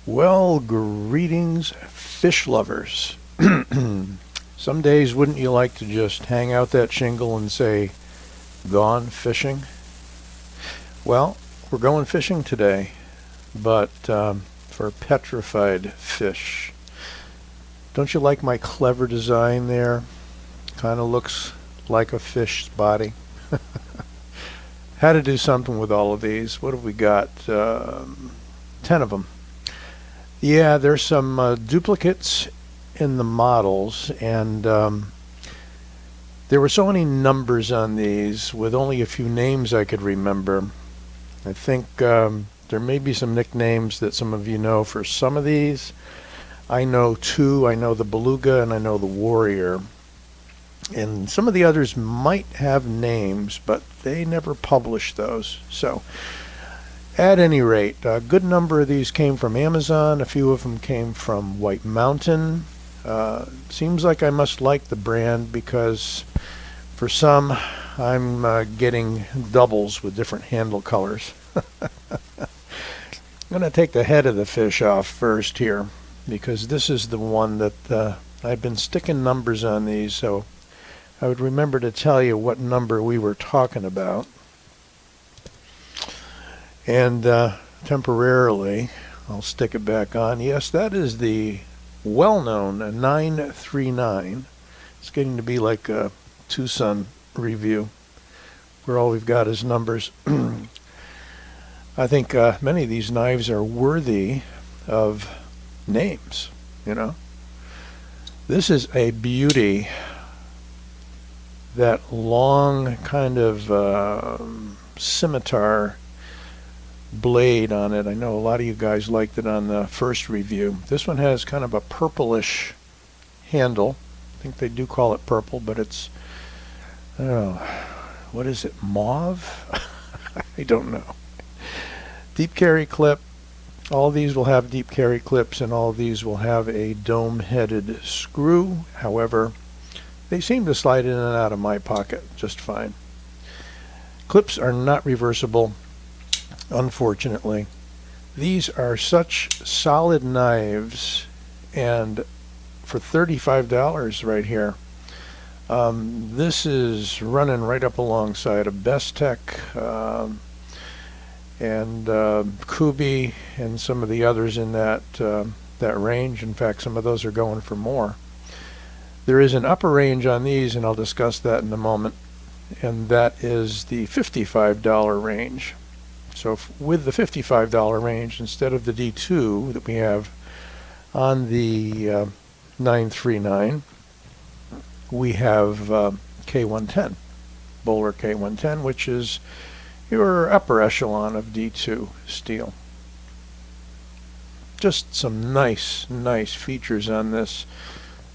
Well, greetings, fish lovers. Some days wouldn't you like to just hang out that shingle and say, gone fishing? Well, we're going fishing today, but for petrified fish. Don't you like my clever design there? Kind of looks like a fish's body. Had to do something with all of these. What have we got? 10 of them. Yeah, there's some duplicates in the models, and there were so many numbers on these with only a few names I could remember. I think there may be some nicknames that some of you know for some of these. I know two. I know the Beluga and I know the Warrior. And some of the others might have names, but they never published those. So, at any rate, a good number of these came from Amazon. A few of them came from White Mountain. Seems like I must like the brand because for some, I'm getting doubles with different handle colors. I'm going to take the head of the fish off first here because this is the one that I've been sticking numbers on these, so I would remember to tell you what number we were talking about. And temporarily, I'll stick it back on. Yes, that is the well-known 939. It's getting to be like a Tucson review where all we've got is numbers. I think many of these knives are worthy of names, you know. This is a beauty. That long kind of scimitar blade on it. I know a lot of you guys liked it on the first review. This one has kind of a purplish handle. I think they do call it purple, but it's, I don't know, what is it, mauve? I don't know. Deep carry clip. All these will have deep carry clips, and all these will have a dome-headed screw. However, they seem to slide in and out of my pocket just fine. Clips are not reversible, unfortunately. These are such solid knives, and for $35 right here, this is running right up alongside a Bestech and Kubi and some of the others in that range. In fact, some of those are going for more. There is an upper range on these, and I'll discuss that in a moment, and that is the $55 range. So with the $55 range, instead of the D2 that we have on the 939, we have K110, Bowler K110, which is your upper echelon of D2 steel. Just some nice features on this.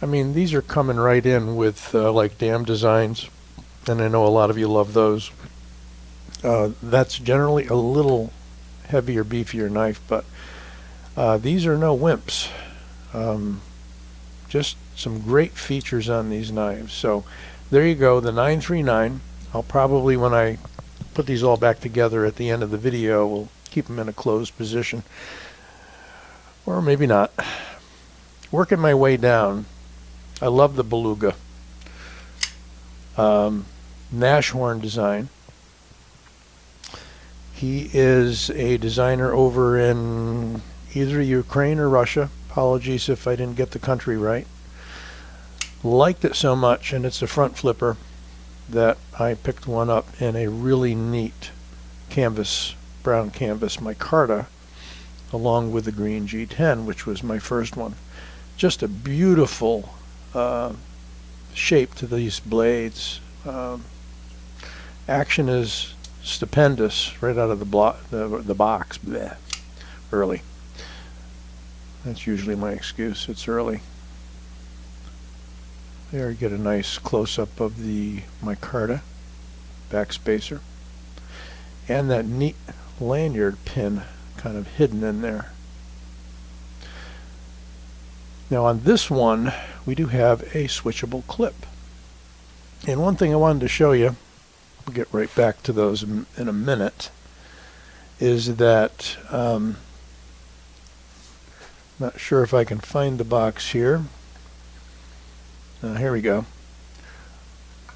I mean, these are coming right in with like dam designs, and I know a lot of you love those. That's generally a little heavier, beefier knife, but these are no wimps. Just some great features on these knives. So there you go, the 939. I'll probably, when I put these all back together at the end of the video, we'll keep them in a closed position. Or maybe not. Working my way down. I love the Beluga. Nashorn design. He is a designer over in either Ukraine or Russia. Apologies if I didn't get the country right. Liked it so much, and it's a front flipper, that I picked one up in a really neat canvas, brown canvas micarta, along with the green G10, which was my first one. Just a beautiful shape to these blades. Action is stupendous right out of the box. Bleh. Early. That's usually my excuse. It's early. There you get a nice close-up of the micarta backspacer, and that neat lanyard pin kind of hidden in there. Now on this one, we do have a switchable clip. And one thing I wanted to show you, we'll get right back to those in a minute, is that Not sure if I can find the box here. Here we go.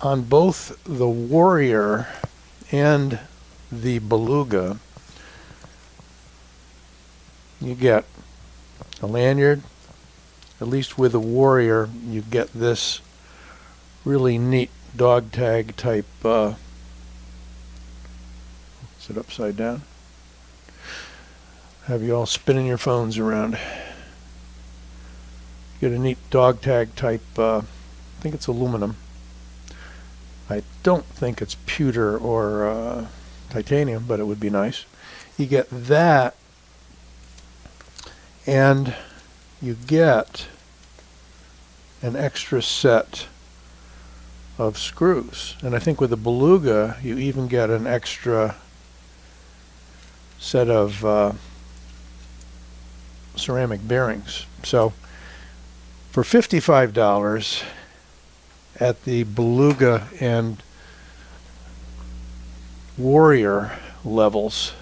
On both the Warrior and the Beluga, you get a lanyard. At least with the Warrior, you get this really neat dog tag type. Is it upside down? Have you all spinning your phones around. Get a neat dog tag type. I think it's aluminum. I don't think it's pewter or titanium, but it would be nice. You get that, and you get an extra set of screws. And I think with the Beluga, you even get an extra set of ceramic bearings. So for $55 at the Beluga and Warrior levels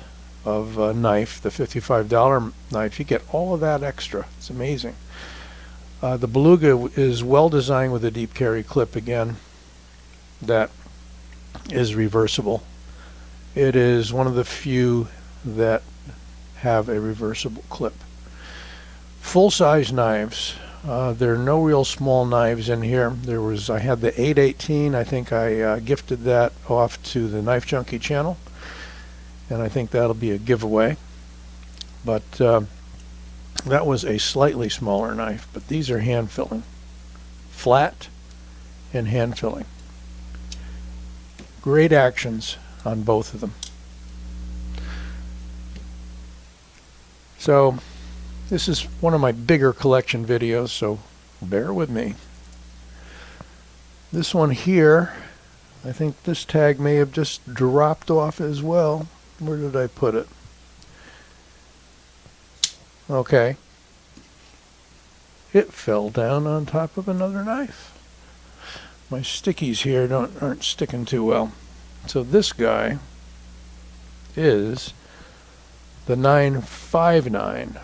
of knife, the $55 knife, you get all of that extra. It's amazing. The Beluga is well designed with a deep carry clip again that is reversible. It is one of the few that have a reversible clip. Full-size knives. There are no real small knives in here. I had the 818. I think I gifted that off to the Knife Junkie channel, and I think that'll be a giveaway. But that was a slightly smaller knife, but these are hand filling, flat and hand filling. Great actions on both of them. So this is one of my bigger collection videos, so bear with me. This one here, I think this tag may have just dropped off as well. Where did I put it? Okay. It fell down on top of another knife. My stickies here aren't sticking too well. So this guy is the 959.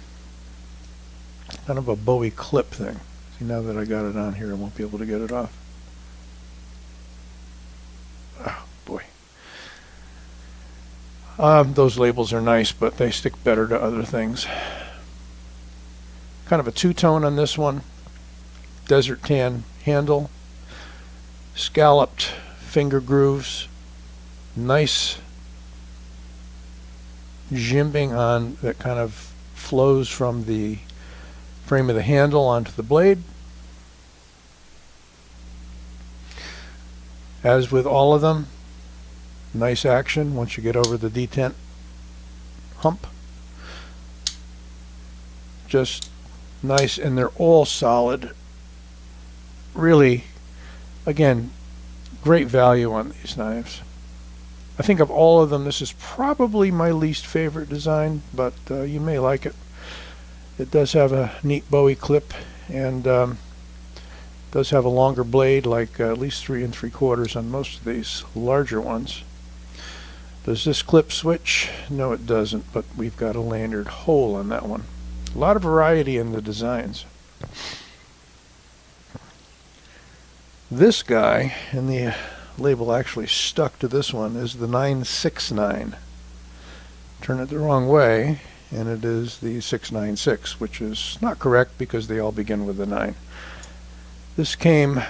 Kind of a Bowie clip thing. See, now that I got it on here, I won't be able to get it off. Oh boy. Those labels are nice, but they stick better to other things. Kind of a two-tone on this one. Desert tan handle. Scalloped finger grooves. Nice jimping on that kind of flows from the frame of the handle onto the blade. As with all of them, nice action once you get over the detent hump. Just nice, and they're all solid. Really, again, great value on these knives. I think of all of them, this is probably my least favorite design, but you may like it. It does have a neat Bowie clip, and does have a longer blade, like at least 3 3/4 on most of these larger ones. Does this clip switch? No, it doesn't, but we've got a lanyard hole on that one. A lot of variety in the designs. This guy, and the label actually stuck to this one, is the 969. Turn it the wrong way, and it is the 696, which is not correct because they all begin with a 9. This came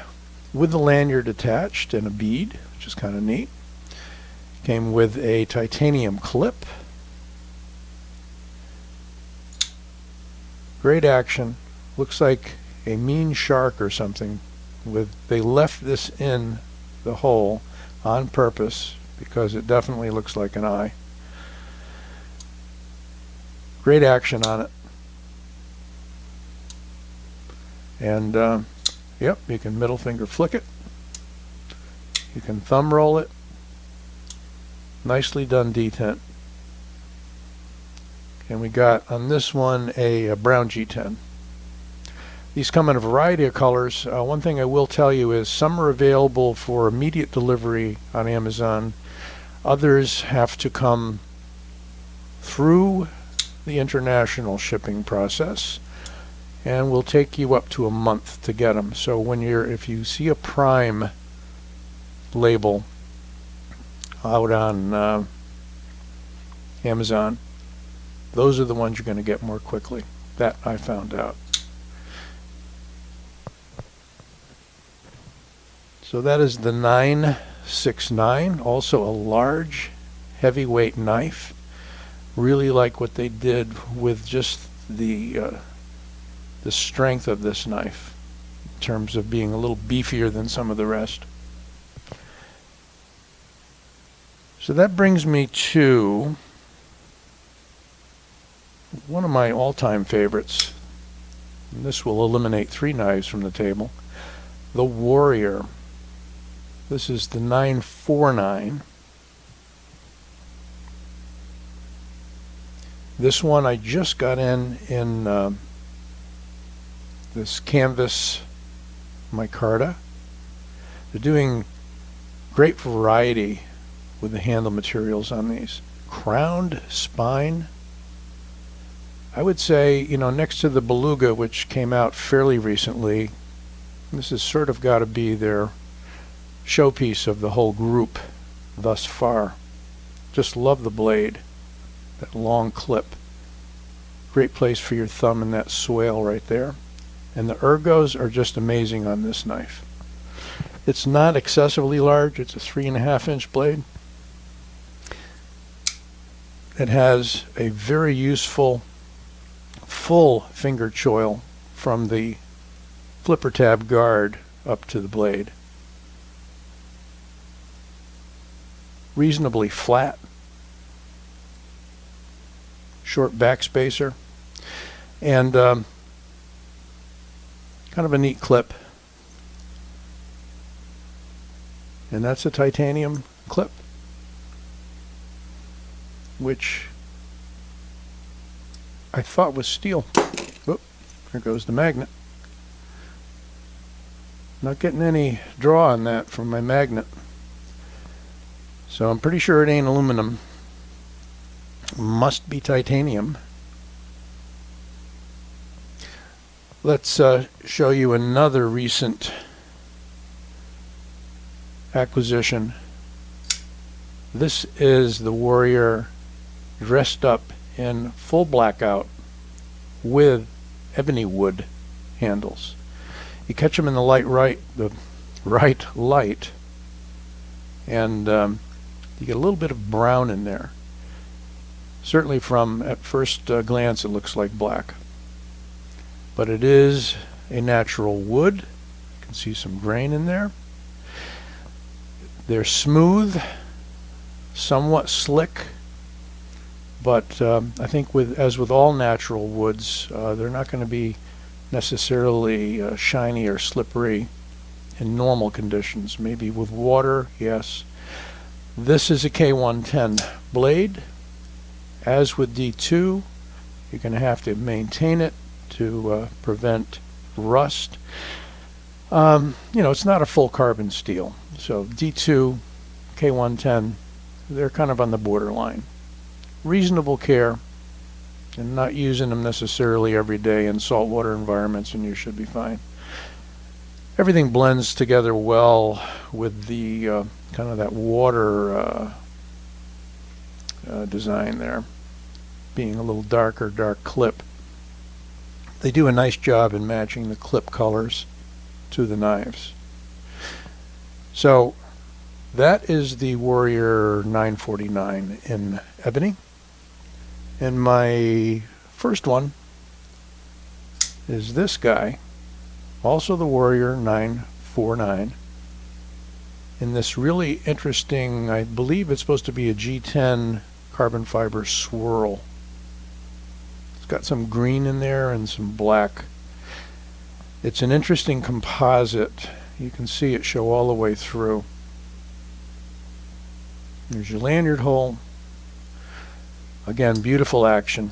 with the lanyard attached and a bead, which is kind of neat. Came with a titanium clip. Great action. Looks like a mean shark or something. They left this in the hole on purpose because it definitely looks like an eye. Great action on it. And yep, you can middle finger flick it. You can thumb roll it. Nicely done detent. And we got on this one a brown G10. These come in a variety of colors. One thing I will tell you is some are available for immediate delivery on Amazon. Others have to come through the international shipping process. and will take you up to a month to get them. So if you see a Prime label out on Amazon, those are the ones you're going to get more quickly. That I found out. So that is the 969, also a large heavyweight knife. Really like what they did with just the strength of this knife in terms of being a little beefier than some of the rest. So that brings me to one of my all-time favorites, and this will eliminate 3 knives from the table, the Warrior. This is the 949. This one I just got in this canvas micarta. They're doing great variety with the handle materials on these. Crowned spine. I would say, next to the Beluga, which came out fairly recently, this has sort of got to be their showpiece of the whole group thus far. Just love the blade, that long clip. Great place for your thumb in that swale right there. And the ergos are just amazing on this knife. It's not excessively large. It's a 3.5-inch blade. It has a very useful full finger choil from the flipper tab guard up to the blade. Reasonably flat. Short back spacer. And kind of a neat clip. And that's a titanium clip, which I thought was steel. Oop, there goes the magnet. Not getting any draw on that from my magnet. So I'm pretty sure it ain't aluminum. Must be titanium. Let's show you another recent acquisition. This is the Warrior dressed up in full blackout with ebony wood handles. You catch them in the right light, and you get a little bit of brown in there. Certainly from at first glance it looks like black, but it is a natural wood. You can see some grain in there. They're smooth, somewhat slick, but I think as with all natural woods, they're not going to be necessarily shiny or slippery in normal conditions. Maybe with water, yes. This is a K110 blade. As with D2, you're going to have to maintain it to prevent rust. It's not a full carbon steel. So D2, K110, they're kind of on the borderline. Reasonable care, and not using them necessarily every day in saltwater environments, and you should be fine. Everything blends together well with the kind of that water design there, being a little dark clip. They do a nice job in matching the clip colors to the knives. So that is the Warrior 949 in ebony. And my first one is this guy, also the Warrior 949, in this really interesting, I believe it's supposed to be a G10 carbon fiber swirl. It's got some green in there and some black. It's an interesting composite. You can see it show all the way through. There's your lanyard hole. Again, beautiful action.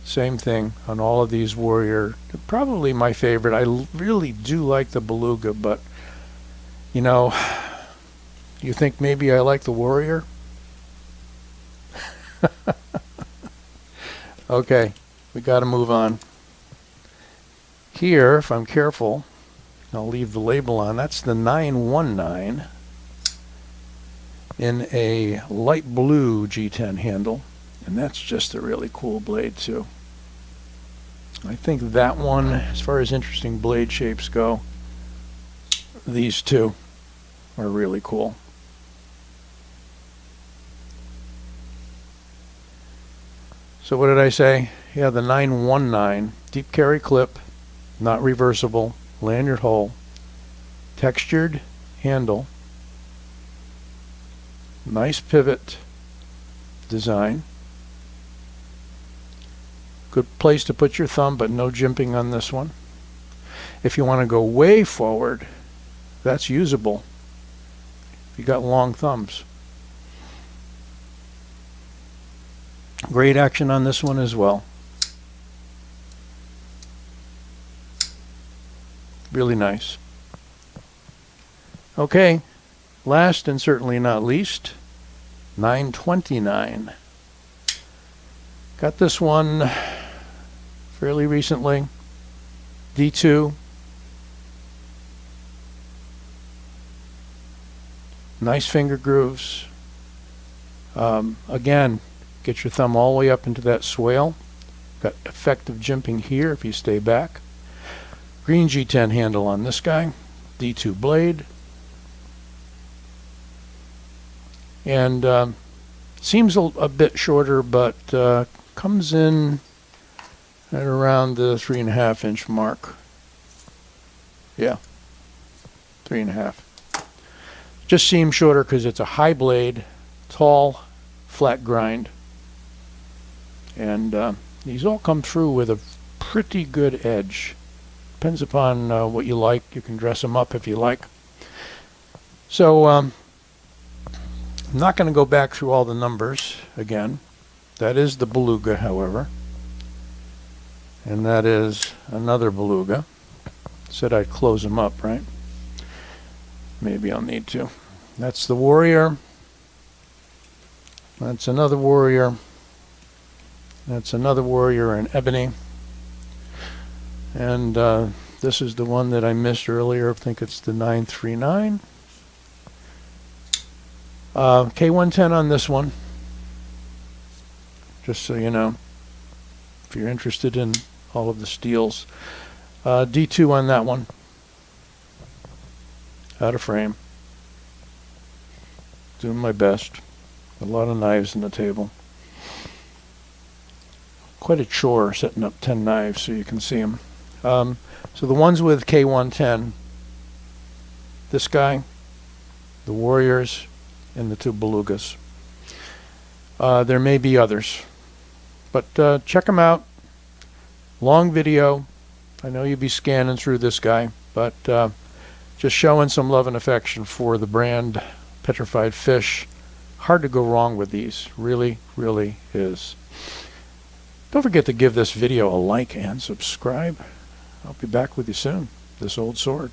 Same thing on all of these Warrior. Probably my favorite. I really do like the Beluga, but you think maybe I like the Warrior? Okay, we got to move on. Here, if I'm careful, I'll leave the label on. That's the 919 in a light blue G10 handle, and that's just a really cool blade too. I think that one, as far as interesting blade shapes go, these two are really cool. So what did I say? Yeah, the 919 deep carry clip, not reversible, lanyard hole, textured handle, nice pivot design, good place to put your thumb, but no jimping on this one. If you want to go way forward, that's usable. You got long thumbs. Great action on this one as well. Really nice. Okay, last and certainly not least, 929. Got this one fairly recently. D2. Nice finger grooves. Again, get your thumb all the way up into that swale. Got effective jimping here if you stay back. Green G10 handle on this guy. D2 blade. And seems a bit shorter, but comes in at around the 3.5 inch mark. Yeah, 3.5. Just seems shorter because it's a high blade, tall, flat grind. And these all come through with a pretty good edge. Depends upon what you like. You can dress them up if you like. So I'm not going to go back through all the numbers again. That is the beluga, however. And that is another beluga. Said I'd close them up, right? Maybe I'll need to. That's the warrior. That's another warrior. That's another warrior in ebony. And this is the one that I missed earlier. I think it's the 939. K110 on this one. Just so you know, if you're interested in all of the steels. D2 on that one. Out of frame. Doing my best. A lot of knives on the table. Quite a chore setting up 10 knives so you can see them. So the ones with K110, this guy, the warriors, and the two belugas. There may be others, but check them out. Long video. I know you'll be scanning through this guy, but just showing some love and affection for the brand Petrified Fish. Hard to go wrong with these. Really, really is. Don't forget to give this video a like and subscribe. I'll be back with you soon. This old sword.